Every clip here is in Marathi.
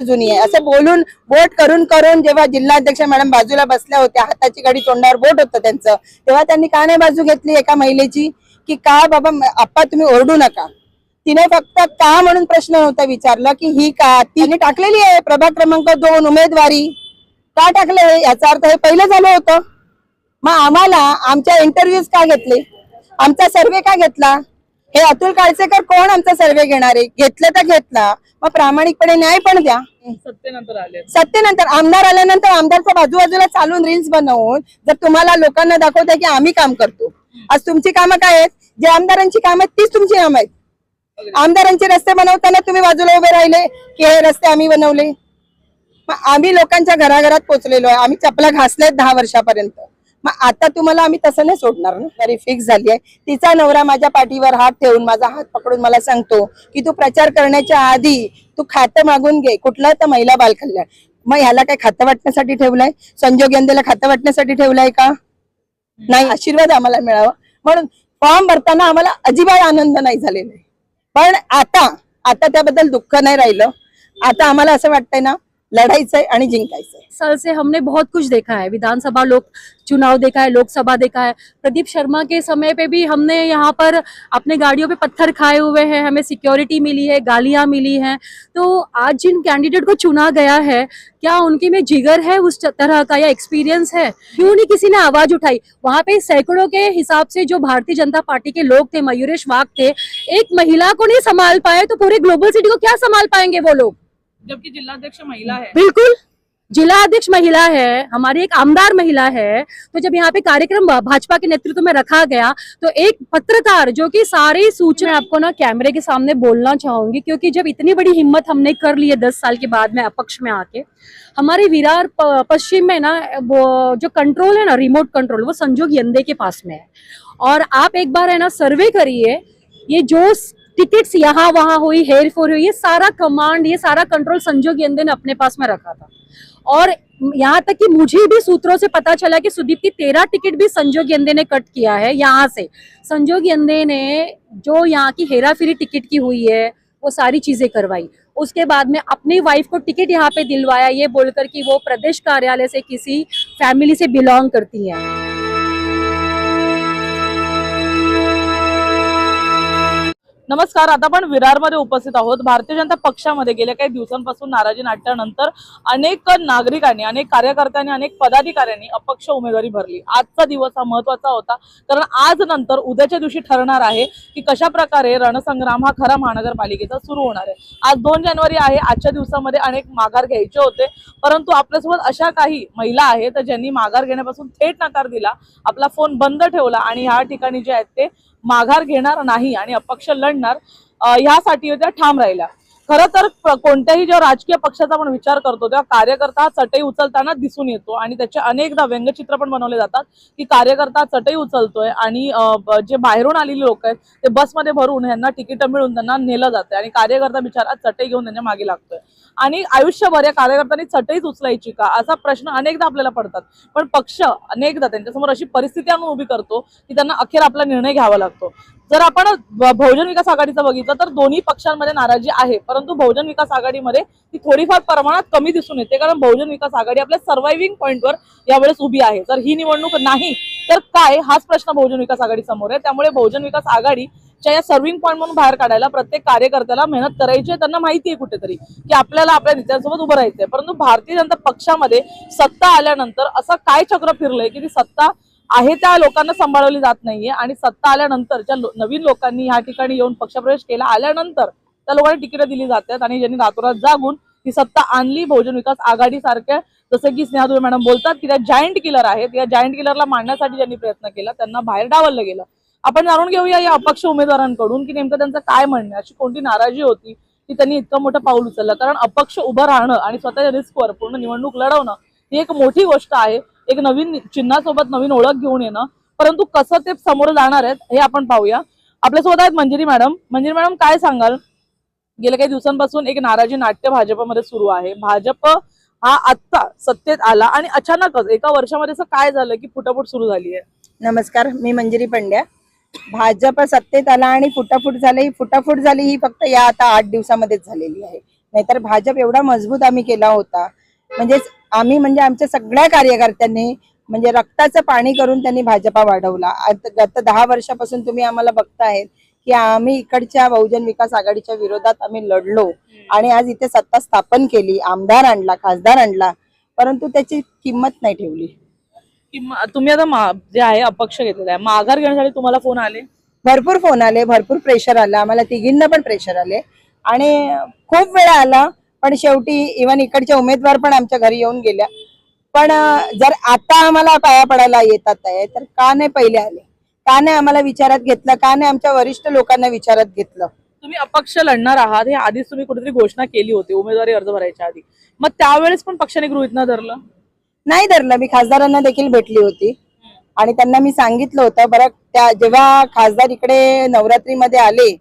जुनी आहे असं बोलून बोट करून करून जेव्हा जिल्हाध्यक्ष मॅडम बाजूला बसल्या होत्या, हाताची घडी तोंडावर बोट होतं त्यांचं, तेव्हा त्यांनी का नाही बाजू घेतली एका महिलेची की का बाबा आप्पा तुम्ही ओरडू नका. तिने फक्त का म्हणून प्रश्न नव्हता विचारला की ही का तिने टाकलेली आहे प्रभाग क्रमांक 2 उमेदवारी का टाकले याचा अर्थ हे पहिलं झालं होतं. मग आम्हाला आमच्या इंटरव्ह्यूज का घेतले, आमचा सर्वे का घेतला, हे अतुल काळसेकर कोण आमचा सर्वे घेणारे, घेतलं तर घेतला मग प्रामाणिकपणे न्याय पण द्या. सत्तेनंतर आमदार आल्यानंतर आमदारच्या बाजूबाजूला चालून रील्स बनवून जर तुम्हाला लोकांना दाखवताय की आम्ही काम करतो, आज तुमची कामं काय आहेत, जे आमदारांची कामं आहेत तीच तुमची कामं आहेत. आमदारांचे रस्ते बनवताना तुम्ही बाजूला उभे राहिले की हे रस्ते आम्ही बनवले. आम्ही लोकांच्या घराघरात पोहोचलेलो आहे, आम्ही चपला घासल्यात 10 वर्षापर्यंत. मग आता तुम्हाला आम्ही तसं नाही सोडणार ना. तरी फिक्स झाली आहे. तिचा नवरा माझ्या पाठीवर हात ठेवून माझा हात पकडून मला सांगतो की तू प्रचार करण्याच्या आधी तू खातं मागून घे, कुठलं तर महिला बाल कल्याण. मग ह्याला काय खातं वाटण्यासाठी ठेवलंय, संजोग यंदेला खातं वाटण्यासाठी ठेवलंय का नाही. आशीर्वाद आम्हाला मिळावा म्हणून फॉर्म भरताना आम्हाला अजिबात आनंद नाही झालेला आहे. पण आता त्याबद्दल दुःख नाही राहिलं. आता आम्हाला असं वाटतंय ना लढाईचंय आणि जिंकायचंय. साल से हमने बहुत कुछ देखा है, विधानसभा लोक चुनाव देखा है, लोकसभा देखा है। प्रदीप शर्मा के समय पे भी हमने यहाँ पर अपने गाड़ियों पे पत्थर खाए हुए हैं, हमें सिक्योरिटी मिली है, गालियां मिली हैं। तो आज जिन कैंडिडेट को चुना गया है, क्या उनके में जिगर है उस तरह का या एक्सपीरियंस है? क्यों नहीं किसी ने आवाज उठाई? वहां पे सैकड़ों के हिसाब से जो भारतीय जनता पार्टी के लोग थे, मयूरेश वाघ थे, एक महिला को नहीं संभाल पाए तो पूरे ग्लोबल सिटी को क्या संभाल पाएंगे वो लोग, जबकि जिलाध्यक्ष महिला है। बिल्कुल जिला अध्यक्ष महिला है, हमारी एक आमदार महिला है। तो जब यहाँ पे कार्यक्रम भाजपा के नेतृत्व में रखा गया तो एक पत्रकार जो कि सारी सूचना आपको ना कैमरे के सामने बोलना चाहूंगी, क्योंकि जब इतनी बड़ी हिम्मत हमने कर ली है 10 साल के बाद में अपक्ष में आके, हमारे विरार पश्चिम में ना वो जो कंट्रोल है ना, रिमोट कंट्रोल, वो संजोग यंदे के पास में है। और आप एक बार है ना सर्वे करिए, ये जो टिकट्स यहाँ वहां हुई, हेर फेर हुई, ये सारा कमांड, ये सारा कंट्रोल संजोग यंदे ने अपने पास में रखा था। और यहाँ तक कि मुझे भी सूत्रों से पता चला कि सुदीप की 13 टिकट भी संजोग यंदे ने कट किया है यहाँ से। संजोग यंदे ने जो यहाँ की हेरा फेरी टिकट की हुई है वो सारी चीजें करवाई, उसके बाद में अपनी वाइफ को टिकट यहाँ पे दिलवाया ये बोलकर कि वो प्रदेश कार्यालय से किसी फैमिली से बिलोंग करती है। नमस्कार, आता आपण विरारमध्ये उपस्थित आहोत। भारतीय जनता पक्षामध्ये गेल्या काही दिवसांपासून नाराजी नाट्यानंतर अनेक नागरिकांनी, अनेक कार्यकर्त्यांनी, अनेक पदाधिकाऱ्यांनी अपक्ष उमेदवारी भरली। आजचा दिवस हा महत्त्वाचा होता, कारण आज नंतर उद्याच्या दिवशी ठरणार आहे की कशा प्रकारे रणसंग्राम हा खरा महानगरपालिकेचा सुरू होणार आहे। आज 2 जानेवारी आहे। आजच्या दिवसामध्ये अनेक माघार घ्यायचे होते, परंतु आपल्यासोबत अशा काही महिला आहेत ज्यांनी माघार घेण्यापासून थेट नकार दिला, आपला फोन बंद ठेवला आणि ह्या ठिकाणी जे आहेत ते माघार घेणार नाही आणि अपक्ष लढणार ह्यासाठी त्या ठाम राहिल्या। खरं तर कोणत्याही जेव्हा राजकीय पक्षाचा आपण विचार करतो तेव्हा कार्यकर्ता चटई उचलताना दिसून येतो आणि त्याचे अनेकदा व्यंगचित्र पण बनवले जातात की कार्यकर्ता चटई उचलतोय आणि जे बाहेरून आलेले लोक आहेत ते बसमध्ये भरून यांना तिकीट मिळून त्यांना नेलं जातं आणि कार्यकर्ता बिचारा चटई घेऊन त्यांच्या मागे लागतोय। आणि आयुष्यभर या कार्यकर्त्यांनी चटईच उचलायची का असा प्रश्न अनेकदा आपल्याला पडतात, पण पक्ष अनेकदा त्यांच्यासमोर अशी परिस्थिती आणून उभी करतो की त्यांना अखेर आपला निर्णय घ्यावा लागतो। जर आपण बहुजन विकास आघाडीचं बघितलं तर दोन्ही पक्षांमध्ये नाराजी आहे, परंतु बहुजन विकास आघाडीमध्ये ती थोडीफार प्रमाणात कमी दिसून येते, कारण बहुजन विकास आघाडी आपल्या सर्व्हायव्हिंग पॉईंटवर यावेळेस उभी आहे। जर ही निवडणूक नाही तर काय, हाच प्रश्न बहुजन विकास आघाडी समोर आहे। त्यामुळे बहुजन विकास आघाडीच्या या सर्व्हिंग पॉईंट म्हणून बाहेर काढायला प्रत्येक कार्यकर्त्याला मेहनत करायची आहे। त्यांना माहिती आहे कुठेतरी की आपल्याला आपल्या नेत्यांसोबत उभं राहायचंय, परंतु भारतीय जनता पक्षामध्ये सत्ता आल्यानंतर असं काय चक्र फिरलंय की ती सत्ता आहे त्या लोकांना सांभाळवली जात नाहीये आणि सत्ता आल्यानंतर ज्या नवीन लोकांनी ह्या ठिकाणी येऊन पक्षप्रवेश केला आल्यानंतर त्या लोकांना तिकीट दिली जातात आणि ज्यांनी रातोरात जागून ही सत्ता आणली बहुजन विकास आघाडी सारख्या, जसं की स्नेहा दुबे मॅडम बोलतात की त्या जायंट किलर आहेत, या जायंट किलरला मांडण्यासाठी ज्यांनी प्रयत्न केला त्यांना बाहेर डावललं गेलं। आपण जाणून घेऊया या अपक्ष उमेदवारांकडून की नेमकं त्यांचं काय म्हणणं, अशी कोणती नाराजी होती की त्यांनी इतकं मोठं पाऊल उचललं। कारण अपक्ष उभं राहणं आणि स्वतःच्या रिस्कवर पूर्ण निवडणूक लढवणं ही एक मोठी गोष्ट आहे, एक नवीन चिन्हासोबत नवीन ओळख घेऊन येणं, परंतु कसं ते समोर जाणार आहेत हे आपण पाहूया। आपल्यासोबत आहेत मंजिरी मॅडम। मंजिरी मॅडम, काय सांगाल, गेल्या काही दिवसांपासून एक नाराजी नाट्य भाजपमध्ये सुरू आहे। भाजप हा आत्ता सत्तेत आला आणि अचानकच एका वर्षामध्ये असं काय झालं की फुटाफूट सुरू झाली आहे? नमस्कार, मी मंजिरी पंड्या। भाजप सत्तेत आला आणि फुटाफूट झाली, ही फक्त या आता 8 दिवसामध्येच झालेली आहे। नाहीतर भाजप एवढा मजबूत आम्ही केला होता. म्हणजे आमच्या सगळ्या कार्यकर्त्यांनी म्हणजे रक्ताचं पाणी करून त्यांनी भाजपा वाढवला. आता गत 10 वर्षापासून तुम्ही आम्हाला बघतायत की आम्ही इकडच्या बहुजन विकास आघाडीच्या विरोधात आम्ही लढलो आणि आज इथे सत्ता स्थापन केली, आमदार आणला, खासदार आणला, परंतु त्याची किंमत नाही ठेवली. तुम्ही आता जे आहे अपक्ष घेतलेला आहे, माघार घेण्यासाठी तुम्हाला फोन आले? भरपूर फोन आले, भरपूर प्रेशर आलं, आम्हाला तिघींना पण प्रेशर आले आणि खूप वेळा आला. पण शेवटी इव्हन इकडच्या उमेदवार पण आमच्या घरी येऊन गेल्या. पण जर आता आम्हाला पाया पडायला येतात आहे तर का नाही पहिले आले, का नाही आम्हाला विचारात घेतलं, का नाही आमच्या वरिष्ठ लोकांना विचारात घेतलं. तुम्ही अपक्ष लढणार आहात हे आधीच तुम्ही कुठेतरी घोषणा केली होती उमेदवारी अर्ज भरायच्या आधी, मग त्यावेळेस पण पक्षाने गृहीत न धरलं? नाही धरलं. मी खासदारांना देखील भेटली होती आणि त्यांना मी सांगितलं होतं. बरं, त्या जेव्हा खासदार इकडे नवरात्रीमध्ये आले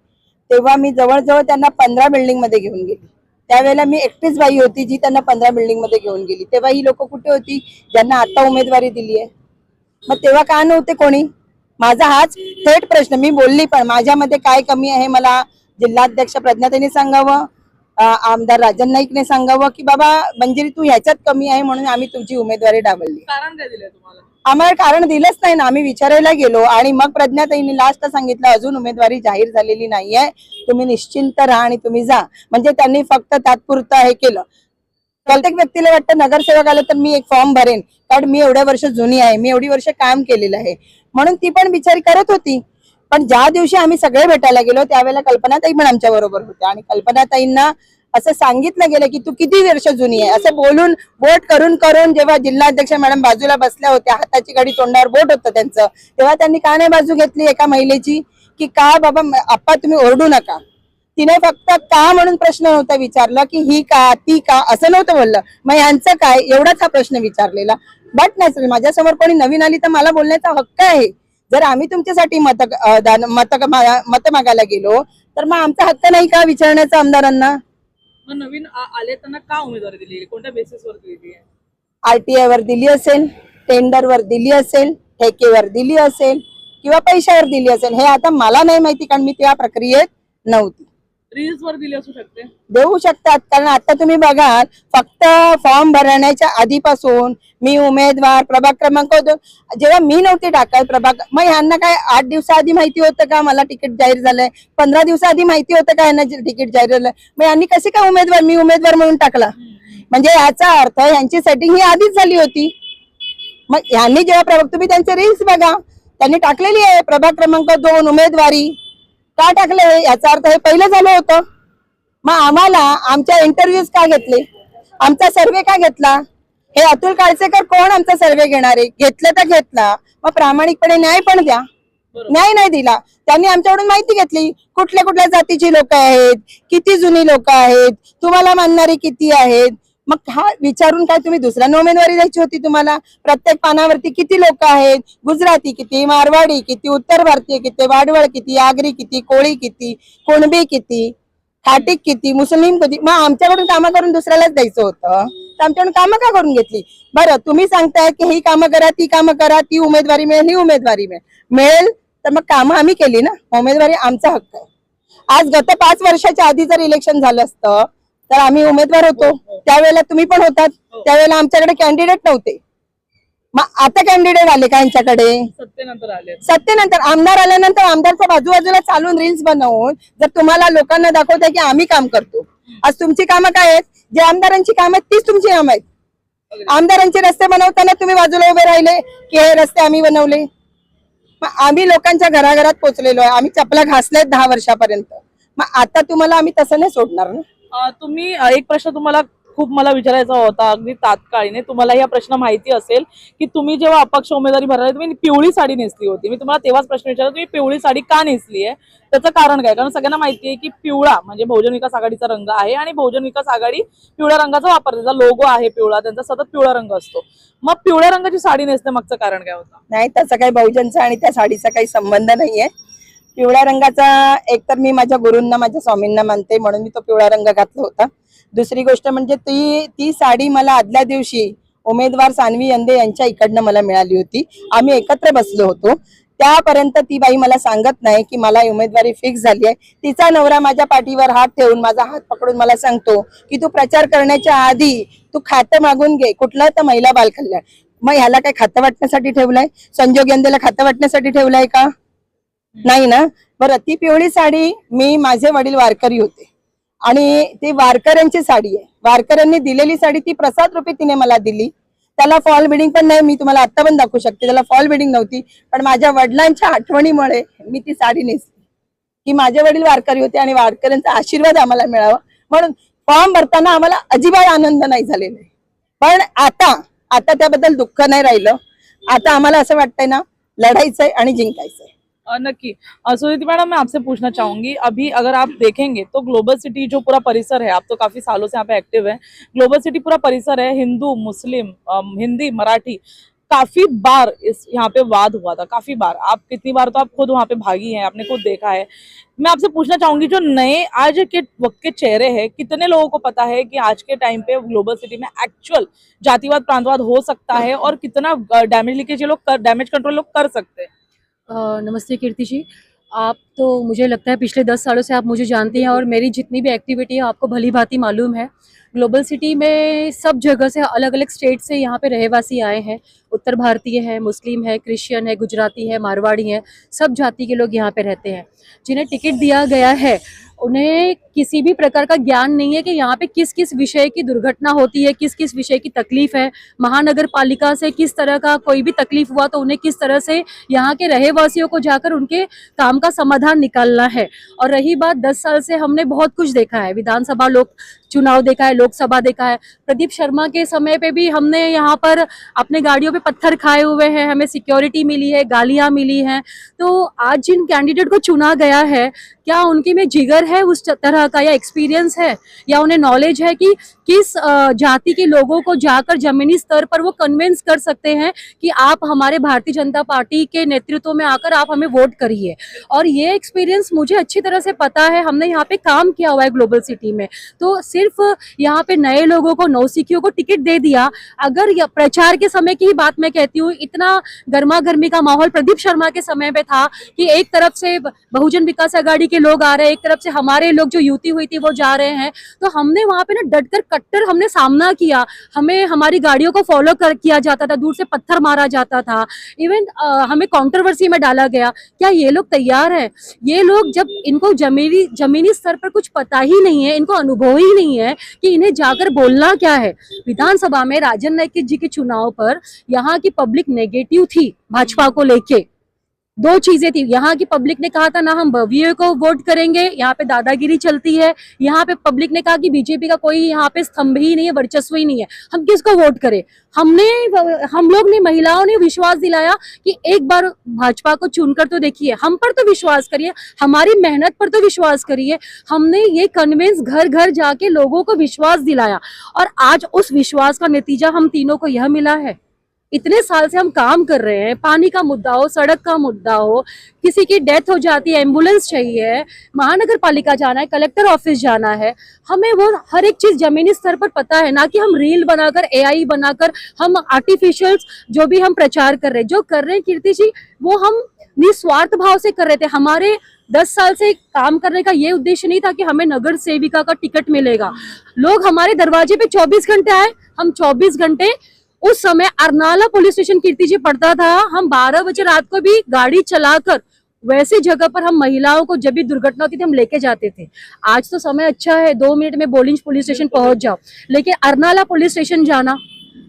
तेव्हा मी जवळजवळ त्यांना 15 बिल्डिंग मध्ये घेऊन गेली. त्यावेळेला मी एकटीच बाई होती जी त्यांना 15 बिल्डिंग मध्ये घेऊन गेली. तेव्हा ही लोक कुठे होती ज्यांना आता उमेदवारी दिली आहे? मग तेव्हा का नव्हते कोणी? माझा हाच थेट प्रश्न. मी बोलली पण माझ्यामध्ये काय कमी आहे मला जिल्हाध्यक्ष प्रज्ञाताईंनी सांगावं, आमदार राजन नाईकने सांगावं की बाबा मंजिरी तू ह्याच्यात कमी आहे म्हणून आम्ही तुमची उमेदवारी डावलली. कारण काय दिलंय तुम्हाला? आम्हाला कारण दिलंच नाही ना. आम्ही विचारायला गेलो आणि मग प्रज्ञाताईंनी लास्ट सांगितलं अजून उमेदवारी जाहीर झालेली नाहीये, तुम्ही निश्चिंत राहा आणि तुम्ही जा. म्हणजे त्यांनी फक्त तात्पुरतं हे केलं. प्रत्येक व्यक्तीला वाटतं नगरसेवक आलं तर मी एक फॉर्म भरेन कारण मी एवढ्या वर्ष जुनी आहे, मी एवढी वर्ष काम केलेलं आहे, म्हणून ती पण बिचारी करत होती. पण ज्या दिवशी आम्ही सगळे भेटायला गेलो त्यावेळेला कल्पनाताई पण आमच्या बरोबर होत्या आणि कल्पनाताईंना असं सांगितलं गेलं की तू किती वर्ष जुनी आहे असं बोलून बोट करून करून जेव्हा जिल्हाध्यक्ष मॅडम बाजूला बसल्या होत्या, हाताची घडी तोंडावर बोट होतं त्यांचं, तेव्हा त्यांनी का नाही बाजू घेतली एका महिलेची की का बाबा आप्पा तुम्ही ओरडू नका. तिने फक्त का म्हणून प्रश्न नव्हता विचारला की ही का ती का असं नव्हतं बोललं. मग यांचं काय एवढाच हा प्रश्न विचारलेला. बट नाही, माझ्यासमोर कोणी नवीन आली तर मला बोलण्याचा हक्क आहे. जर आम्ही तुमच्यासाठी मत मागायला गेलो तर मग आमचा हक्क नाही का विचारण्याचा आमदारांना? मग नवीन आले त्यांना का उमेदवारी दिली, कोणत्या बेसिसवर दिली आहे? RTI वर दिली असेल, टेंडरवर दिली असेल, ठेकेवर दिली असेल किंवा पैशावर दिली असेल, हे आता मला नाही माहिती कारण मी त्या प्रक्रियेत नव्हती. रील्स वर दिली असू शकते, देऊ शकतात. कारण आता तुम्ही बघाल फक्त फॉर्म भरण्याच्या आधीपासून मी उमेदवार प्रभाग क्रमांक जेव्हा मी नव्हते टाकत प्रभाग, मग ह्यांना काय 8 दिवसाआधी माहिती होतं का मला तिकीट जाहीर झालंय? 15 दिवसाआधी माहिती होतं का यांना तिकीट जाहीर झालंय? मग यांनी कसे काय मी उमेदवार म्हणून टाकला? म्हणजे याचा अर्थ यांची सेटिंग ही आधीच झाली होती. मग यांनी जेव्हा प्रभाग, तुम्ही त्यांचे रील्स बघा, त्यांनी टाकलेली आहे प्रभाग क्रमांक 2 उमेदवारी. का टाकले याचा अर्थ हे पहिलं झालं होतं. मग आम्हाला आमच्या इंटरव्ह्यूज का घेतले, आमचा सर्वे का घेतला? हे अतुल काळसेकर कोण आमचा सर्वे घेणारे? घेतलं तर घेतला, मग प्रामाणिकपणे न्याय पण द्या. न्याय नाही दिला. त्यांनी आमच्याकडून माहिती घेतली कुठल्या कुठल्या जातीची लोक आहेत, किती जुनी लोक आहेत, तुम्हाला मानणारी किती आहेत. मग हा विचारून काय तुम्ही दुसऱ्यांना उमेदवारी द्यायची होती? तुम्हाला प्रत्येक पानावरती किती लोक आहेत, गुजराती किती, मारवाडी किती, उत्तर भारतीय किती, वाडवळ किती, आगरी किती, कोळी किती, कुणबी किती, खाटीक किती, मुस्लिम किती. मग आमच्याकडून कामं करून दुसऱ्यालाच द्यायचं होतं तर आमच्याकडून कामं का करून घेतली? बरं, तुम्ही सांगताय की ही कामं करा, ती कामं करा, ती उमेदवारी मिळेल, ही उमेदवारी मिळेल तर मग कामं आम्ही केली ना. उमेदवारी आमचा हक्क आहे. आज गत 5 वर्षाच्या आधी जर इलेक्शन झालं असतं तर आम्ही उमेदवार होतो, त्यावेळेला तुम्ही पण होतात, त्यावेळेला आमच्याकडे कॅन्डिडेट नव्हते. मग आता कॅन्डिडेट आले का यांच्याकडे? सत्तेनंतर आले. सत्तेनंतर आमदार आल्यानंतर आमदारच्या बाजूबाजूला चालून रील्स बनवून जर तुम्हाला लोकांना दाखवताय की आम्ही काम करतो. आज तुमची कामं काय आहेत? जे आमदारांची कामं आहेत तीच तुमची कामं आहेत. आमदारांचे रस्ते बनवताना तुम्ही बाजूला उभे राहिले की हे रस्ते आम्ही बनवले. मग आम्ही लोकांच्या घराघरात पोहोचलेलो आहे, आम्ही चपला घासल्यात 10 वर्षापर्यंत. मग आता तुम्हाला आम्ही तसं नाही सोडणार ना. तुम्ही एक प्रश्न तुम्हाला खूप मला विचारायचा होता अगदी तात्काळीने, तुम्हाला हा प्रश्न माहिती असेल की तुम्ही जेव्हा अपक्ष उमेदवारी भरला तुम्ही पिवळी साडी नेसली होती. मी तुम्हाला तेव्हाच प्रश्न विचारला तुम्ही पिवळी साडी का नेसली आहे, त्याचं कारण काय? कारण सगळ्यांना माहिती आहे की पिवळा म्हणजे बहुजन विकास आघाडीचा रंग आहे आणि बहुजन विकास आघाडी पिवळ्या रंगाचा वापर, त्याचा लोगो आहे पिवळा, त्यांचा सतत पिवळा रंग असतो. मग पिवळ्या रंगाची साडी नेसणे मागचं कारण काय होतं? नाही, त्याचा काही बहुजनचा आणि त्या साडीचा काही संबंध नाहीये. पिवळ्या रंगाचा एकतर मी माझ्या गुरूंना माझ्या स्वामींना मानते म्हणून मी तो पिवळा रंग घातला होता. दुसरी गोष्ट म्हणजे ती साडी मला आदल्या दिवशी उमेदवार सानवी यंदे यांच्या इकडनं मला मिळाली होती. आम्ही एकत्र बसलो होतो. त्यापर्यंत ती बाई मला सांगत नाही की मला उमेदवारी फिक्स झाली आहे. तिचा नवरा माझ्या पाठीवर हात ठेवून माझा हात पकडून मला सांगतो की तू प्रचार करण्याच्या आधी तू खातं मागून घे, कुठलं तर महिला बाल कल्याण. मग ह्याला काय खातं वाटण्यासाठी ठेवलंय? संजोग यंदेला खातं वाटण्यासाठी ठेवलंय का? नाही ना. बरं, ती पिवळी साडी, मी माझे वडील वारकरी होते आणि ती वारकऱ्यांची साडी आहे. वारकऱ्यांनी दिलेली साडी ती प्रसाद रूपी तिने मला दिली. त्याला फॉल बिडिंग पण नाही, मी तुम्हाला आता पण दाखवू शकते. त्याला फॉल बिडिंग नव्हती, पण माझ्या वडिलांच्या आठवणीमुळे मी ती साडी नेसली की माझे वडील वारकरी होते आणि वारकऱ्यांचा आशीर्वाद आम्हाला मिळावा म्हणून. फॉर्म भरताना आम्हाला अजिबात आनंद नाही झालेला आहे, पण आता त्याबद्दल दुःख नाही राहिलं. आता आम्हाला असं वाटतंय ना, लढायचंय आणि जिंकायचंय. नक्की। सुनीति मैडम, मैं आपसे पूछना चाहूंगी, अभी अगर आप देखेंगे तो ग्लोबल सिटी जो पूरा परिसर है, आप तो काफी सालों से यहाँ पे एक्टिव है, ग्लोबल सिटी पूरा परिसर है, हिंदू मुस्लिम हिंदी मराठी, काफी बार इस यहाँ पे वाद हुआ था, काफी बार। आप कितनी बार, तो आप खुद वहाँ पे भागी हैं, आपने खुद देखा है। मैं आपसे पूछना चाहूंगी, जो नए आज के वक्त के चेहरे हैं, कितने लोगों को पता है कि आज के टाइम पे ग्लोबल सिटी में एक्चुअल जातिवाद प्रांतवाद हो सकता है और कितना डैमेज लीकेज ये लोग डैमेज कंट्रोल लोग कर सकते हैं? नमस्ते कीर्ति जी। आप तो मुझे लगता है पिछले 10 सालों से आप मुझे जानती हैं और मेरी जितनी भी एक्टिविटी है आपको भली भांति मालूम है। ग्लोबल सिटी में सब जगह से, अलग अलग स्टेट से यहाँ पे रहवासी आए हैं। उत्तर भारतीय है, मुस्लिम है, क्रिश्चियन है, गुजराती है, मारवाड़ी है, सब जाति के लोग यहाँ पे रहते हैं। जिन्हें टिकट दिया गया है उन्हें किसी भी प्रकार का ज्ञान नहीं है कि यहाँ पे किस किस विषय की दुर्घटना होती है, किस किस विषय की तकलीफ है, महानगर पालिका से किस तरह का कोई भी तकलीफ हुआ तो उन्हें किस तरह से यहाँ के रहवासियों को जाकर उनके काम का समाधान निकालना है। और रही बात 10 साल से हमने बहुत कुछ देखा है, विधानसभा लोक चुनाव देखा है, लोकसभा देखा है। प्रदीप शर्मा के समय पे भी हमने यहाँ पर अपने गाड़ियों पे पत्थर खाए हुए हैं, हमें सिक्योरिटी मिली है, गालियाँ मिली हैं। तो आज जिन कैंडिडेट को चुना गया है, क्या उनके में जिगर है उस तरह का, या एक्सपीरियंस है, या उन्हें नॉलेज है कि किस जाति के लोगों को जाकर जमीनी स्तर पर वो कन्विंस कर सकते हैं कि आप हमारे भारतीय जनता पार्टी के नेतृत्व में आकर आप हमें वोट करिए। और ये एक्सपीरियंस मुझे अच्छी तरह से पता है, हमने यहाँ पे काम किया हुआ है ग्लोबल सिटी में। तो सिर्फ यहाँ पे नए लोगों को, नौसिखियों को टिकट दे दिया। अगर प्रचार के समय की ही बात मैं कहती हूँ, इतना गर्मा गर्मी का माहौल प्रदीप शर्मा के समय पे था कि एक तरफ से बहुजन विकास आघाड़ी के लोग आ रहे हैं, एक तरफ से हमारे लोग जो युति हुई थी वो जा रहे हैं। तो हमने वहां पे ना डटकर कट्टर हमने सामना किया। हमें हमारी गाड़ियों को फॉलो किया जाता था, दूर से पत्थर मारा जाता था, इवन हमें कंट्रोवर्सी में डाला गया। क्या ये लोग तैयार है? ये लोग जब इनको जमीनी स्तर पर कुछ पता ही नहीं है, इनको अनुभव ही नहीं है कि इन्हें जाकर बोलना क्या है। विधानसभा में राजन नाईक जी के चुनाव पर यहाँ की पब्लिक नेगेटिव थी भाजपा को लेके। दो चीजें थी, यहाँ की पब्लिक ने कहा था ना हम भव्य को वोट करेंगे, यहाँ पे दादागिरी चलती है। यहाँ पे पब्लिक ने कहा कि बीजेपी का कोई यहाँ पे स्तंभ ही नहीं है, वर्चस्व ही नहीं है, हम किसको वोट करें। हम लोग ने, महिलाओं ने विश्वास दिलाया कि एक बार भाजपा को चुनकर तो देखिए, हम पर तो विश्वास करिए, हमारी मेहनत पर तो विश्वास करिए। हमने ये कन्विंस घर घर जाके लोगों को विश्वास दिलाया और आज उस विश्वास का नतीजा हम तीनों को यह मिला है। इतने साल से हम काम कर रहे हैं, पानी का मुद्दा हो, सड़क का मुद्दा हो, किसी की डेथ हो जाती है, एम्बुलेंस चाहिए, महानगर पालिका जाना है, कलेक्टर ऑफिस जाना है, हमें वो हर एक चीज जमीनी स्तर पर पता है। ना कि हम रील बनाकर, एआई बनाकर, हम आर्टिफिशियल जो भी हम प्रचार कर रहे हैं, जो कर रहे हैं कीर्ति जी, वो हम निस्वार्थ भाव से कर रहे थे। हमारे 10 साल से काम करने का ये उद्देश्य नहीं था कि हमें नगर सेविका का टिकट मिलेगा। लोग हमारे दरवाजे पे 24 घंटे आए, हम 24 घंटे, उस समय अरनाला पुलिस स्टेशन कीर्ति जी पड़ता था, हम 12 बजे रात को भी गाड़ी चलाकर वैसी जगह पर हम महिलाओं को जब भी दुर्घटना होती थी हम लेके जाते थे। आज तो समय अच्छा है, 2 मिनट में बोलिंज पुलिस स्टेशन पहुंच जाओ, लेकिन अरनाला पुलिस स्टेशन जाना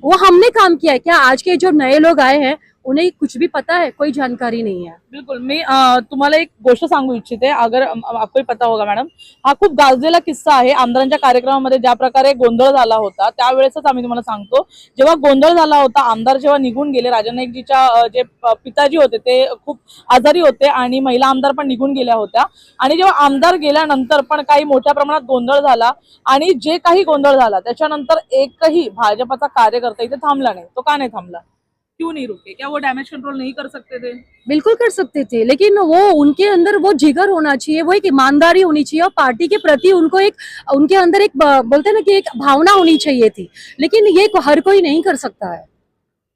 वो हमने काम किया है। क्या आज के जो नए लोग आए हैं उन्हें कुछ भी पता है? कोई जानकारी नहीं है। बिलकुल, मी तुम्हाला एक गोष्ट सांगू इच्छिते, अगर आपको पता होगा मॅडम, हा खूप गाजलेला किस्सा आहे। आमदारांच्या कार्यक्रमामध्ये ज्या प्रकारे गोंधळ झाला होता त्यावेळेसच आम्ही तुम्हाला सांगतो, जेव्हा गोंधळ झाला होता, आमदार जेव्हा निघून गेले, राजन नाईकजीच्या जे पिताजी होते ते खूप आजारी होते आणि महिला आमदार पण निघून गेल्या होत्या, आणि जेव्हा आमदार गेल्यानंतर पण काही मोठ्या प्रमाणात गोंधळ झाला आणि जे काही गोंधळ झाला त्याच्यानंतर एकही भाजपाचा कार्यकर्ता इथे थांबला नाही। तो का नाही थांबला? क्यों नहीं रुके? क्या वो डैमेज कंट्रोल नहीं कर सकते थे? बिल्कुल कर सकते थे, लेकिन वो उनके अंदर वो जिगर होना चाहिए, वो एक ईमानदारी होनी चाहिए और पार्टी के प्रति उनको एक, उनके अंदर एक बोलते हैं ना कि एक भावना होनी चाहिए थी। लेकिन ये हर कोई नहीं कर सकता है,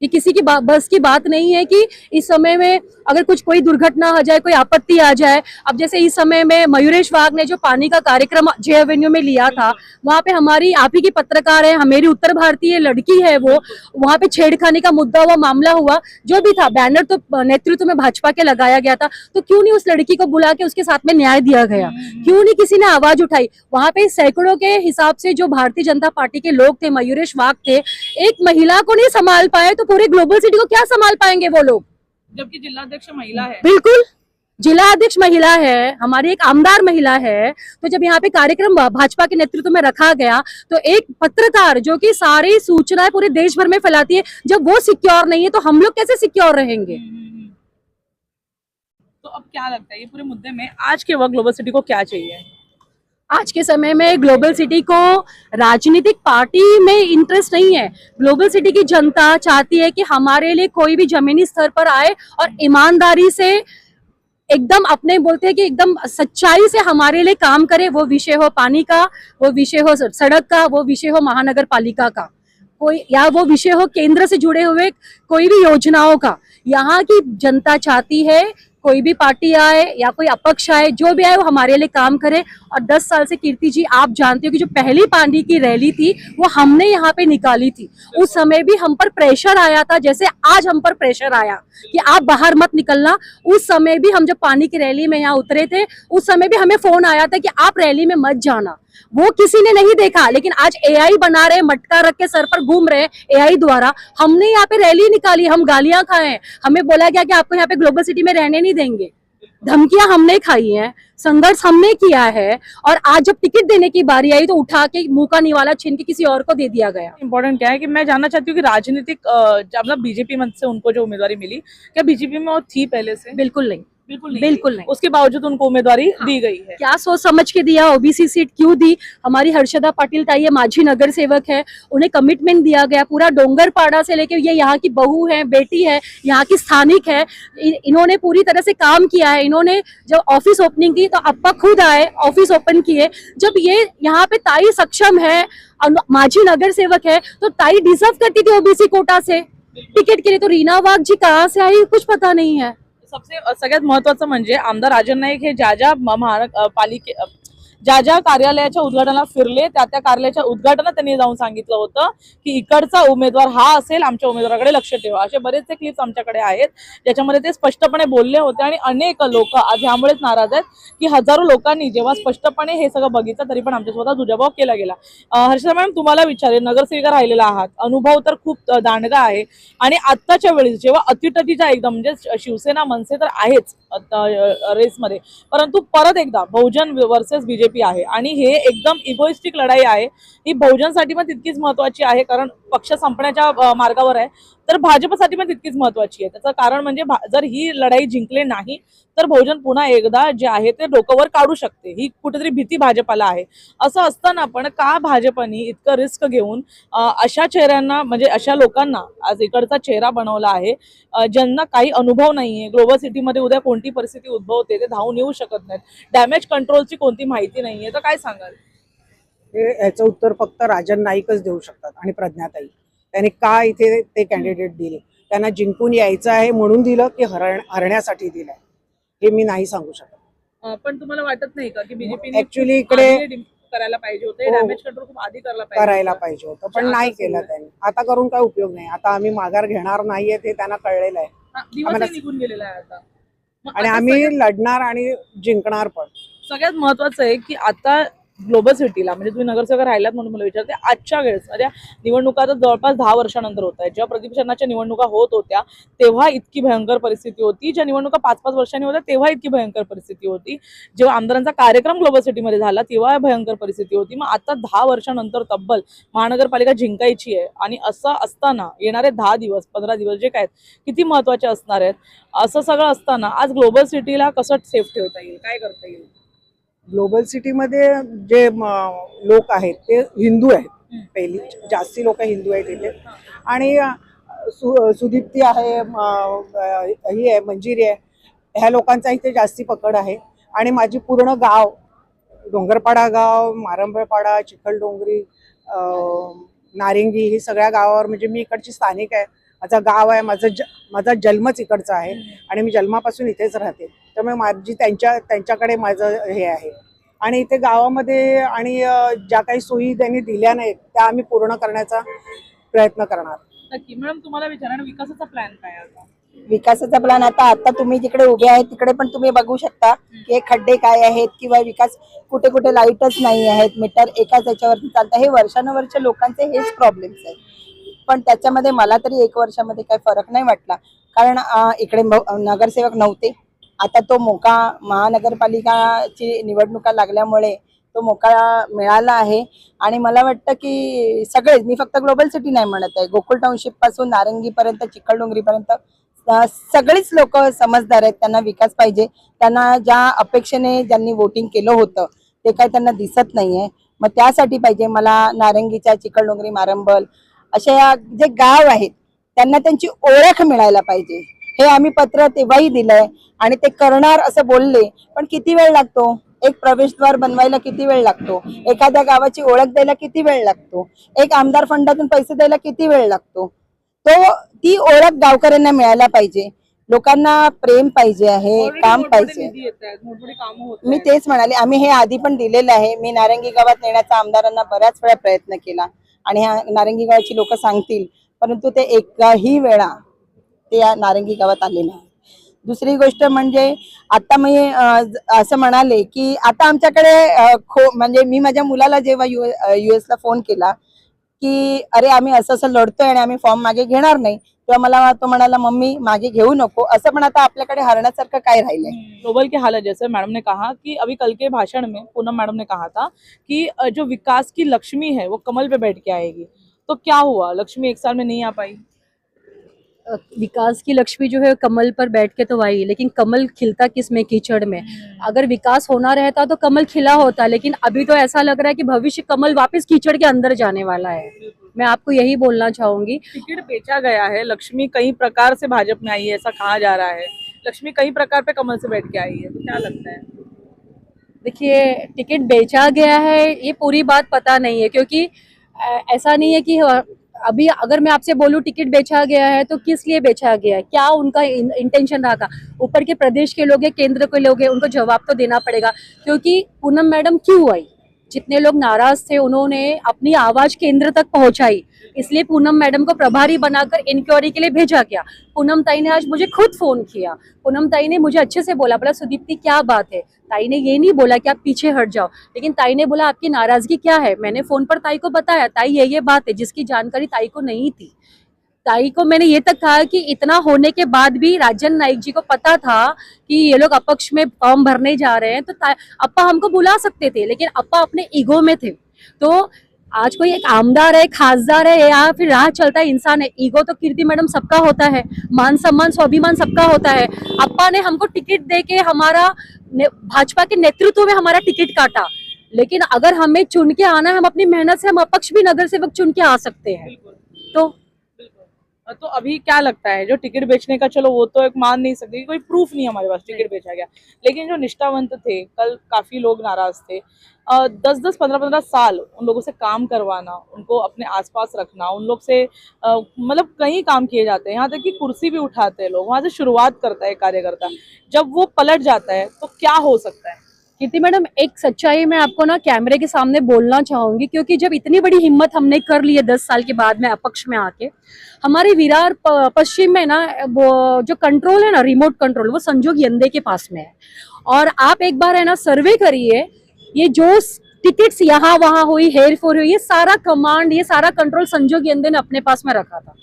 ये किसी की बस की बात नहीं है कि इस समय में अगर कोई दुर्घटना हो जाए, कोई आपत्ति आ जाए। अब जैसे इस समय में मयूरेश वाघ ने जो पानी का कार्यक्रम जे एवेन्यू में लिया था, वहां पे हमारी आप ही की पत्रकार है, मेरी उत्तर भारतीय लड़की है, वो वहां पे छेड़खानी का मुद्दा हुआ, मामला हुआ, जो भी था, बैनर तो नेतृत्व में भाजपा के लगाया गया था, तो क्यों नहीं उस लड़की को बुला के उसके साथ में न्याय दिया गया? क्यों नहीं किसी ने आवाज उठाई? वहां पे सैकड़ों के हिसाब से जो भारतीय जनता पार्टी के लोग थे, मयूरेश वाघ थे, एक महिला को नहीं संभाल पाए तो पूरे ग्लोबल सिटी को क्या संभाल पाएंगे वो लोग? जबकि जिलाध्यक्ष महिला है। बिल्कुल, जिला अध्यक्ष महिला है, हमारी एक आमदार महिला है। तो जब यहाँ पे कार्यक्रम भाजपा के नेतृत्व में रखा गया, तो एक पत्रकार जो कि सारी सूचनाएं पूरे देश भर में फैलाती है, जब वो सिक्योर नहीं है तो हम लोग कैसे सिक्योर रहेंगे? तो अब क्या लगता है ये पूरे मुद्दे में आज के वक्त ग्लोबल सिटी को क्या चाहिए? आज के समय में ग्लोबल सिटी को राजनीतिक पार्टी में इंटरेस्ट नहीं है। ग्लोबल सिटी की जनता चाहती है कि हमारे लिए कोई भी जमीनी स्तर पर आए और ईमानदारी से एकदम, अपने बोलते हैं कि एकदम सच्चाई से हमारे लिए काम करे। वो विषय हो पानी का, वो विषय हो सड़क का, वो विषय हो महानगर पालिका का, कोई या वो विषय हो केंद्र से जुड़े हुए कोई भी योजनाओं का। यहाँ की जनता चाहती है कोई भी पार्टी आए या कोई अपक्ष आए, जो भी आए वो हमारे लिए काम करे। और 10 साल से कीर्ति जी आप जानते हो कि जो पहली पानी की रैली थी वो हमने यहाँ पे निकाली थी। उस समय भी हम पर प्रेशर आया था, जैसे आज हम पर प्रेशर आया कि आप बाहर मत निकलना। उस समय भी हम जब पानी की रैली में यहाँ उतरे थे, उस समय भी हमें फोन आया था कि आप रैली में मत जाना। वो किसी ने नहीं देखा, लेकिन आज एआई बना रहे, मटका रख के सर पर घूम रहे एआई द्वारा। हमने यहाँ पे रैली निकाली, हम गालियां खाए, हमें बोला गया कि आपको यहाँ पे ग्लोबल सिटी में रहने नहीं देंगे। धमकियां हमने खाई हैं, संघर्ष हमने किया है, और आज जब टिकट देने की बारी आई तो उठा के मुंह का निवाला छीन के किसी और को दे दिया गया। इम्पोर्टेंट क्या है कि मैं जानना चाहती हूँ कि राजनीतिक मतलब बीजेपी मंच से उनको जो उम्मीदवारी मिली, क्या बीजेपी में वो थी पहले से? बिल्कुल नहीं, बिल्कुल बिल्कुल नहीं। उसके बावजूद उनको उम्मीदवारी दी गई है। क्या सोच समझ के दिया? ओबीसी सीट क्यों दी? हमारी हर्षदा पाटिल ताई माझी नगर सेवक है, उन्हें कमिटमेंट दिया गया। पूरा डोंगरपाड़ा से लेके ये यहाँ की बहू है, बेटी है, यहाँ की स्थानिक है, इन्होंने पूरी तरह से काम किया है। इन्होंने जब ऑफिस ओपनिंग की तो अप्पा खुद आए, ऑफिस ओपन किए। जब ये यहाँ पे ताई सक्षम है, माझी नगर सेवक है, तो ताई डिजर्व करती थी ओबीसी कोटा से टिकट के लिए। तो रीना वाघ जी कहाँ से आई कुछ पता नहीं है। सबसे सगळ्यात महत्वाचं म्हणजे आमदार राजन नाईक हे ज्या महापालिके ज्या कार्यालयाच्या उद्घाटनाला फिरले, त्या कार्यालयाच्या उद्घाटनात त्यांनी जाऊन सांगितलं होतं की इकडचा उमेदवार हा असेल, आमच्या उमेदवाराकडे लक्ष ठेवा। असे बरेचसे क्लिप्स आमच्याकडे आहेत ज्याच्यामध्ये ते स्पष्टपणे बोलले होते। आणि अनेक लोक आज ह्यामुळेच नाराज आहेत की हजारो लोकांनी जेव्हा स्पष्टपणे हे सगळं बघितलं तरी पण आमच्यासोबत दुजाभाव केला गेला। हर्षदा मॅडम, तुम्हाला विचारेल, नगरसेविका राहिलेला आहात, अनुभव तर खूप दांडगा आहे, आणि आत्ताच्या वेळेस जेव्हा अतिटतीचा एकदम म्हणजे शिवसेना मनसे तर आहेच रेसमध्ये, परंतु परत एकदा बहुजन वर्सेस बीजेपी आहे, आणि हे एकदम इगोइस्टिक लढाई आहे। ही बहुजनसाठी पण तितकीच महत्वाची आहे, कारण पक्ष संपण्याच्या मार्गावर आहे, तर भाजपसाठी पण तितकीच महत्वाची आहे। त्याचं कारण म्हणजे जर ही लढाई जिंकले नाही तर बहुजन पुन्हा एकदा जे आहे ते डोकंवर काढू शकते। ही कुठेतरी भीती भाजपला आहे। असं असताना पण का भाजपनी इतकं रिस्क घेऊन अशा चेहऱ्यांना, म्हणजे अशा लोकांना आज इकडचा चेहरा बनवला आहे, ज्यांना काही अनुभव नाहीये, ग्लोबल सिटीमध्ये उद्या कोणती परिस्थिती उद्भवते ते धावून येऊ शकत नाहीत, डॅमेज कंट्रोलची कोणती माहिती नाहीये, तर काय सांगाल? याचं उत्तर फक्त राजन नाईकच देऊ शकतात आणि प्रज्ञाताई। त्यांनी का इथे ते कॅन्डिडेट दिले? त्यांना जिंकून यायचं आहे म्हणून दिलं की हरण्यासाठी दिलं, हे मी नाही सांगू शकत। पण तुम्हाला वाटत नाही का की बीजेपी ऍक्च्युली इकडे करायला पाहिजे होते, डॅमेज कंट्रोल खूप आधी करायला पाहिजे होतं, पण नाही केलं त्यांनी। आता करून काय उपयोग नाही, आता आम्ही माघार घेणार नाहीये हे त्यांना कळलेलं आहे, दिवस निघून गेलेला आहे आता, आणि आम्ही लढणार आणि जिंकणार पण। सगळ्यात महत्वाचं आहे की आता ग्लोबल सिटीला, म्हणजे तुम्ही नगरसेवक राहिलात म्हणून मला विचारते, आजच्या वेळेस म्हणजे निवडणुका तर जवळपास 10 वर्षानंतर होत आहेत। जेव्हा प्रतिपक्षाच्या निवडणुका होत होत्या तेव्हा इतकी भयंकर परिस्थिती होती, ज्या निवडणुका 5-5 वर्षांनी होत्या तेव्हा इतकी भयंकर परिस्थिती होती, जेव्हा आमदारांचा कार्यक्रम ग्लोबल सिटीमध्ये झाला तेव्हा भयंकर परिस्थिती होती। मग आता 10 वर्षानंतर तब्बल महानगरपालिका जिंकायची आहे, आणि असं असताना येणारे 10 दिवस 15 दिवस जे काय किती महत्वाचे असणार आहेत, असं सगळं असताना आज ग्लोबल सिटीला कसं सेफ ठेवता येईल, काय करता येईल? ग्लोबल सिटीमध्ये जे लोक आहेत ते हिंदू आहेत, पहिली जास्ती लोक हिंदू आहेत इथे, आणि सुदीप्ती आहे, ही आहे, मंजिरी आहे, ह्या लोकांचा इथे जास्ती पकड आहे। आणि माझी पूर्ण गाव, डोंगरपाडा गाव, मारंबळपाडा, चिखलडोंगरी, नारिंगी, ही सगळ्या गावावर, म्हणजे मी इकडची स्थानिक आहे माझं गाव आहे, माझा जन्मच इकडचा आहे आणि मी जन्मापासून इथेच राहते. त्यामुळे माझी त्यांच्याकडे माझं हे आहे. आणि इथे गावामध्ये आणि ज्या काही सोयी त्यांनी दिल्या नाहीत त्या आम्ही पूर्ण करण्याचा प्रयत्न करणार. नक्की. मॅडम तुम्हाला विचारा विकासाचा प्लॅन काय आहे आता? विकासाचा प्लॅन आता तुम्ही जिकडे उभे आहेत तिकडे पण तुम्ही बघू शकता की हे खड्डे काय आहेत किंवा विकास कुठे कुठे लाईटच नाही आहेत, मीटर एकाच याच्यावरती चालतं. हे वर्षानुवर्ष लोकांचे हेच प्रॉब्लेम्स आहेत. पण त्याच्यामध्ये मला तरी 1 वर्षामध्ये काही फरक नाही वाटला, कारण इकडे नगरसेवक नव्हते. आता तो मोका महानगरपालिकाची निवडणुका लागल्यामुळे तो मोका मिळाला आहे. आणि मला वाटतं की सगळेच, मी फक्त ग्लोबल सिटी नाही म्हणत आहे, गोकुळ टाउनशिप पासून नारंगीपर्यंत चिखलडोंगरीपर्यंत सगळीच लोक समजदार आहेत. त्यांना विकास पाहिजे. त्यांना ज्या अपेक्षेने ज्यांनी वोटिंग केलं होतं ते काही त्यांना दिसत नाहीये. मग त्यासाठी पाहिजे मला नारंगीच्या, चिखलडोंगरी, मारंबल अशा जे गाव आहेत त्यांना त्यांची ओळख मिळायला पाहिजे. हे आम्ही पत्र तेव्हाही दिलंय आणि ते करणार असं बोलले. पण किती वेळ लागतो? एक प्रवेशद्वार बनवायला किती वेळ लागतो? एखाद्या गावाची ओळख द्यायला किती वेळ लागतो? एक आमदार फंडातून पैसे द्यायला किती वेळ लागतो? ती ओळख गावकऱ्यांना मिळायला पाहिजे. लोकांना प्रेम पाहिजे आहे, काम पाहिजे. मी तेच म्हणाले, आम्ही हे आधी पण दिलेलं आहे. मी नारंगी गावात नेण्याचा आमदारांना बऱ्याच वेळा प्रयत्न केला आणि ह्या नारंगी गावाची लोक सांगतील, परंतु ते एकही वेळा ते या नारंगी गावात आले नाही. दुसरी गोष्ट म्हणजे आता मी असं म्हणाले की आता आमच्याकडे म्हणजे मी माझ्या मुलाला जेव्हा US ला फोन केला की अरे आम्ही असं लढतोय आणि आम्ही फॉर्म मागे घेणार नाही, तेव्हा मला तो म्हणाला मम्मी मागे घेऊ नको. असं पण आता आपल्याकडे हरण्यासारखं काय राहिलंय? ग्लोबल के हाल है, जैसे मैडम ने कहा कि अभी कल के भाषण में पूनम मैडम ने कहा था कि जो विकास की लक्ष्मी है वो कमल पे बैठ के आएगी, तो क्या हुआ? लक्ष्मी 1 साल में नहीं आ पाई? विकास की लक्ष्मी जो है कमल पर बैठ के तो आई, लेकिन कमल खिलता किस में? कीचड़ में। अगर विकास होना रहता तो कमल खिला होता, लेकिन अभी तो ऐसा लग रहा है कि भविष्य कमल वापस कीचड़ के अंदर जाने वाला है। मैं आपको यही बोलना चाहूंगी। टिकट बेचा गया है, लक्ष्मी कई प्रकार से भाजपा में आई है, ऐसा कहा जा रहा है। लक्ष्मी कई प्रकार पे कमल से बैठ के आई है, तो क्या लगता है? देखिए, टिकट बेचा गया है ये पूरी बात पता नहीं है, क्योंकि ऐसा नहीं है कि अभी अगर मैं आपसे बोलूं टिकट बेचा गया है तो किस लिए बेचा गया है, क्या उनका इंटेंशन रहा था? ऊपर के प्रदेश के लोग हैं, केंद्र के लोग हैं, उनको जवाब तो देना पड़ेगा। क्योंकि पूनम मैडम क्यों आई? जितने लोग नाराज थे उन्होंने अपनी आवाज केंद्र तक पहुंचाई, इसलिए पूनम मैडम को प्रभारी बनाकर इंक्वायरी के लिए भेजा गया। पूनम ताई ने आज मुझे खुद फोन किया, पूनम ताई ने मुझे अच्छे से बोला सुदीप्ति क्या बात है। ताई ने ये नहीं बोला कि आप पीछे हट जाओ, लेकिन ताई ने बोला आपकी नाराजगी क्या है। मैंने फोन पर ताई को बताया ताई ये बात है, जिसकी जानकारी ताई को नहीं थी। ताई को मैंने ये तक कहा कि इतना होने के बाद भी राजन नाइक जी को पता था कि ये लोग अपक्ष में फॉर्म भरने जा रहे हैं, तो अप्पा हमको बुला सकते थे, लेकिन अप्पा अपने ईगो में थे। तो आज कोई एक आमदार है, खासदार है या फिर राह चलता है इंसान है, ईगो तो कीर्ति मैडम सबका होता है, मान सम्मान स्वाभिमान सबका होता है। अप्पा ने हमको टिकट दे के हमारा भाजपा के नेतृत्व में हमारा टिकट काटा, लेकिन अगर हमें चुन के आना है, हम अपनी मेहनत से हम अपक्ष भी नगर सेवक चुन के आ सकते हैं। तो अभी क्या लगता है, जो टिकट बेचने का, चलो वो तो एक मान नहीं सकते, कोई प्रूफ नहीं हमारे पास टिकट बेचा गया, लेकिन जो निष्ठावंत थे, कल काफी लोग नाराज थे, 10-10, 15-15 साल उन लोगों से काम करवाना, उनको अपने आसपास रखना, उन लोग से मतलब कई काम किए जाते हैं, यहाँ तक कि कुर्सी भी उठाते हैं लोग, वहां से शुरुआत करता है कार्यकर्ता, जब वो पलट जाता है तो क्या हो सकता है? कीर्ति मैडम, एक सच्चाई मैं आपको ना कैमरे के सामने बोलना चाहूंगी, क्योंकि जब इतनी बड़ी हिम्मत हमने कर ली है 10 साल के बाद में अपक्ष में आके, हमारे विरार पश्चिम में ना वो जो कंट्रोल है ना, रिमोट कंट्रोल, वो संजोग यंदे के पास में है। और आप एक बार है ना सर्वे करिए, ये जो टिकट्स यहाँ वहाँ हुई, हेर फेर हुई, ये सारा कमांड, ये सारा कंट्रोल संजोग यंदे ने अपने पास में रखा था।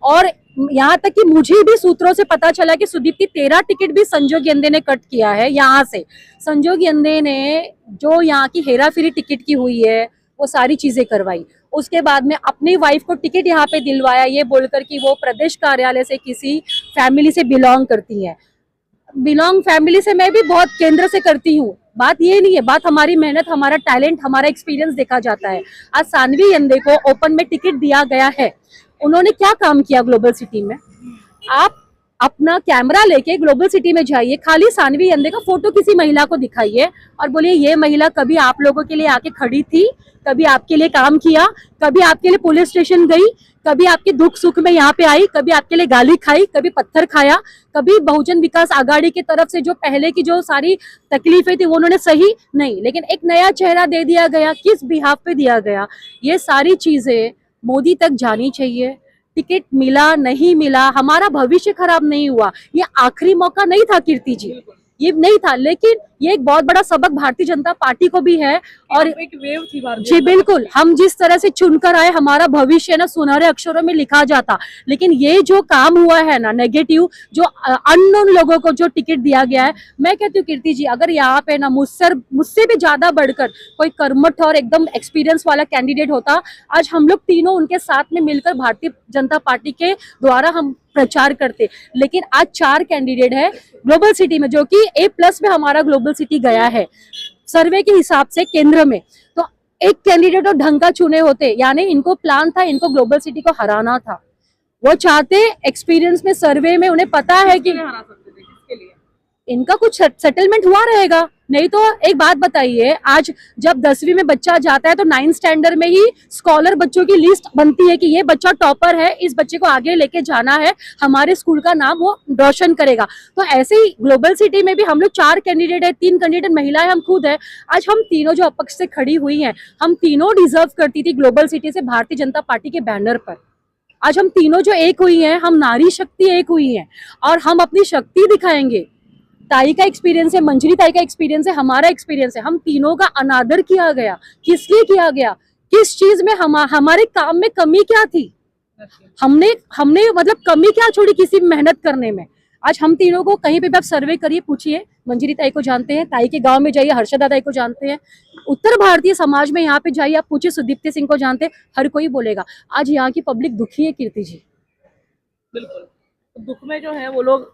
और यहाँ तक कि मुझे भी सूत्रों से पता चला कि सुदीप्ति 13 टिकट भी संजोग यंदे ने कट किया है यहाँ से। संजोग यंदे ने जो यहाँ की हेरा फेरी टिकट की हुई है वो सारी चीजें करवाई, उसके बाद में अपनी वाइफ को टिकट यहाँ पे दिलवाया, ये बोलकर कि वो प्रदेश कार्यालय से किसी फैमिली से बिलोंग करती है। बिलोंग फैमिली से मैं भी बहुत केंद्र से करती हूँ, बात ये नहीं है, बात हमारी मेहनत, हमारा टैलेंट, हमारा एक्सपीरियंस देखा जाता है। आज सानवी यंदे को ओपन में टिकट दिया गया है, उन्होंने क्या काम किया ग्लोबल सिटी में? आप अपना कैमरा लेके ग्लोबल सिटी में जाइए, खाली सानवी अंधे का फोटो किसी महिला को दिखाइए और बोलिए ये महिला कभी आप लोगों के लिए आके खड़ी थी, कभी आपके लिए काम किया, कभी आपके लिए पुलिस स्टेशन गई, कभी आपके दुख सुख में यहाँ पे आई, कभी आपके लिए गाली खाई, कभी पत्थर खाया, कभी बहुजन विकास आघाड़ी की तरफ से जो पहले की जो सारी तकलीफें थी वो उन्होंने सही नहीं, लेकिन एक नया चेहरा दे दिया गया, किस बिहाफ पे दिया गया, ये सारी चीजें मोदी तक जानी चाहिए। टिकट मिला नहीं मिला, हमारा भविष्य खराब नहीं हुआ, ये आखिरी मौका नहीं था कीर्ति जी, ये नहीं था, लेकिन ये एक बहुत बड़ा सबक भारतीय जनता पार्टी को भी है। और एक वेव थी भारतीय जी बिल्कुल, हम जिस तरह से चुनकर आए हमारा भविष्य ना सुनहरे अक्षरों में लिखा जाता, लेकिन ये जो काम हुआ है ना नेगेटिव, जो अननोन लोगों को जो टिकट दिया गया है, मैं कहती हूँ कीर्ति जी अगर यहाँ पे ना मुझसे भी ज्यादा बढ़कर कोई कर्मठ और एकदम एक्सपीरियंस वाला कैंडिडेट होता, आज हम लोग तीनों उनके साथ में मिलकर भारतीय जनता पार्टी के द्वारा हम प्रचार करते, लेकिन आज 4 कैंडिडेट है ग्लोबल सिटी में, जो कि A+ में हमारा ग्लोबल सिटी गया है सर्वे के हिसाब से केंद्र में। तो एक कैंडिडेट और ढंग का चुने होते, यानी इनको प्लान था, इनको ग्लोबल सिटी को हराना था, वो चाहते एक्सपीरियंस में सर्वे में उन्हें पता है कि हरा सकते थे, किसके लिए? इनका कुछ सेटलमेंट हुआ रहेगा, नहीं तो एक बात बताइए, आज जब 10वीं में बच्चा जाता है तो 9th स्टैंडर्ड में ही स्कॉलर बच्चों की लिस्ट बनती है कि ये बच्चा टॉपर है, इस बच्चे को आगे लेके जाना है, हमारे स्कूल का नाम वो रोशन करेगा। तो ऐसे ही ग्लोबल सिटी में भी हम लोग 4 कैंडिडेट है, 3 कैंडिडेट महिलाएं, हम खुद है। आज हम तीनों जो अपक्ष से खड़ी हुई हैं, हम तीनों डिजर्व करती थी ग्लोबल सिटी से भारतीय जनता पार्टी के बैनर पर। आज हम तीनों जो एक हुई हैं, हम नारी शक्ति एक हुई हैं और हम अपनी शक्ति दिखाएंगे। ताई का एक्सपीरियंस है, मंजरी ताई का एक्सपीरियंस है, हमारा एक्सपीरियंस है, हम तीनों का अनादर किया गया, किस लिए किया गया, किस चीज में हमारे काम में कमी क्या थी, हमने मतलब कमी क्या छोड़ी किसी मेहनत करने में। आज हम तीनों को कहीं पे भी आप सर्वे करिए, पूछिए, मंजरी ताई को जानते हैं, ताई के गांव में जाइए हर्षदा ताई को जानते हैं, उत्तर भारतीय समाज में यहाँ पे जाइए आप पूछिए सुदीप्ति सिंह को जानते हैं, हर कोई बोलेगा। आज यहाँ की पब्लिक दुखी है कीर्ति जी। बिल्कुल, दुख में जो है वो लोग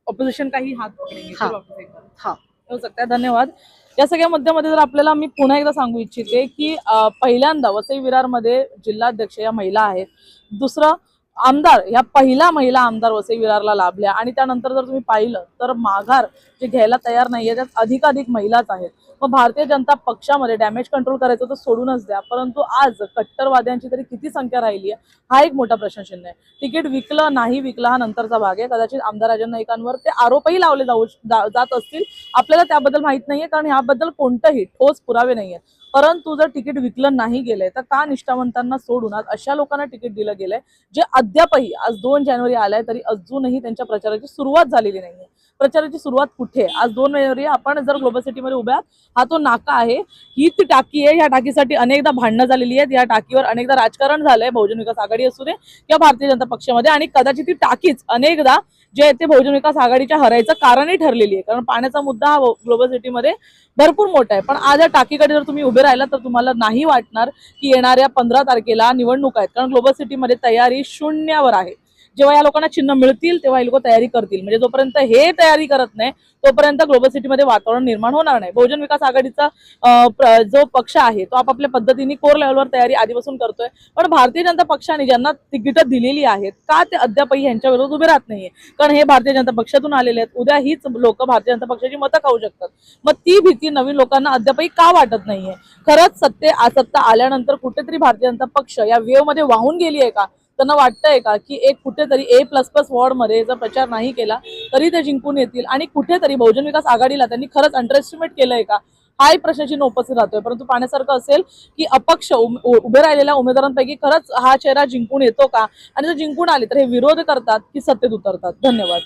ऑपोजिशन का ही हात पकडेंगे। हाँ. चलो वापस एकदा. हाँ, होऊ शकतं. धन्यवाद. या सगळ्या मुद्द्यामध्ये जर आपल्याला मी पुन्हा एकदा सांगू इच्छिते की पहिल्यांदा वसई विरारमध्ये जिल्हाध्यक्ष या महिला आहेत, दुसरं आमदार या पहिला महिला आमदार वसई विरारला लाभल्या आणि त्यानंतर जर तुम्ही पाहिलं तर माघार जे घ्यायला तयार नाहीये त्यात अधिकाधिक महिलाच आहेत। मग भारतीय जनता पक्षामध्ये डॅमेज कंट्रोल करायचं तर सोडूनच द्या, परंतु आज कट्टरवाद्यांची तरी किती संख्या राहिली आहे हा एक मोठा प्रश्नचिन्ह आहे। तिकीट विकलं नाही विकलं हा नंतरचा भाग आहे, कदाचित आमदार राजन नाईकांवर ते आरोपही लावले जात असतील, आपल्याला त्याबद्दल माहित नाहीये कारण याबद्दल कोणतेही ठोस पुरावे नाहीये। परंतु जर तिकीट विकलं नाही गेलंय तर का निष्ठावंतांना सोडून आज अशा लोकांना तिकीट दिलं गेलंय जे अद्यापही आज 2 जानेवारी आलाय तरी अजूनही त्यांच्या प्रचाराची सुरुवात झालेली नाहीये। प्रचाराची सुरुवात कुठे? आज 2 जानेवारी आपण जर ग्लोबल सिटीमध्ये उभ्या आहात, हा तो नाका आहे, ही ती टाकी आहे, या टाकीसाठी अनेकदा भांडणं झालेली आहेत, या टाकीवर अनेकदा राजकारण झालंय, बहुजन विकास आघाडी असू दे किंवा भारतीय जनता पक्षामध्ये, आणि कदाचित ती टाकीच अनेकदा जे ते बहुजन विकास आघाडीच्या हरायचं कारणही ठरलेली आहे, कारण पाण्याचा मुद्दा हा ग्लोबल सिटीमध्ये भरपूर मोठा आहे। पण आज या टाकीकडे जर तुम्ही उभे राहिला तर तुम्हाला नाही वाटणार की येणाऱ्या 15 तारखेला निवडणूक आहेत, कारण ग्लोबल सिटीमध्ये तयारी शून्यावर आहे। जेव्हा या लोकांना चिन्ह मिळतील तेव्हा हे लोक तयारी करतील, म्हणजे जोपर्यंत हे तयारी करत नाही तोपर्यंत ग्लोबल सिटीमध्ये वातावरण निर्माण होणार नाही। बहुजन विकास आघाडीचा जो पक्ष आहे तो आपापल्या पद्धतीने कोर लेवलवर तयारी आधीपासून करतोय, पण भारतीय जनता पक्षाने ज्यांना तिकीट दिलेली आहेत का ते अद्यापही यांच्या विरोधात उभे राहत नाहीये, कारण हे भारतीय जनता पक्षातून आलेले आहेत, उद्या हीच लोक भारतीय जनता पक्षाची मतं खाऊ शकतात। मग ती भीती नवीन लोकांना अद्यापही का वाटत नाहीये? खरंच सत्ता आल्यानंतर कुठेतरी भारतीय जनता पक्ष या वेव मध्ये वाहून गेली आहे का? त्यांना वाटतंय का की एक कुठेतरी A++ वॉर्ड मध्ये जर प्रचार नाही केला तरी ते जिंकून येतील, आणि कुठेतरी बहुजन विकास आघाडीला त्यांनी खरंच अंडर एस्टिमेट केलंय का? हा एक प्रश्नचिन्ह उपस्थित राहतोय। परंतु पाहण्यासारखं असेल की अपक्ष उभे राहिलेल्या उमेदवारांपैकी खरंच हा चेहरा जिंकून येतो का, आणि जर जिंकून आले तर हे विरोध करतात की सत्तेत उतरतात। धन्यवाद।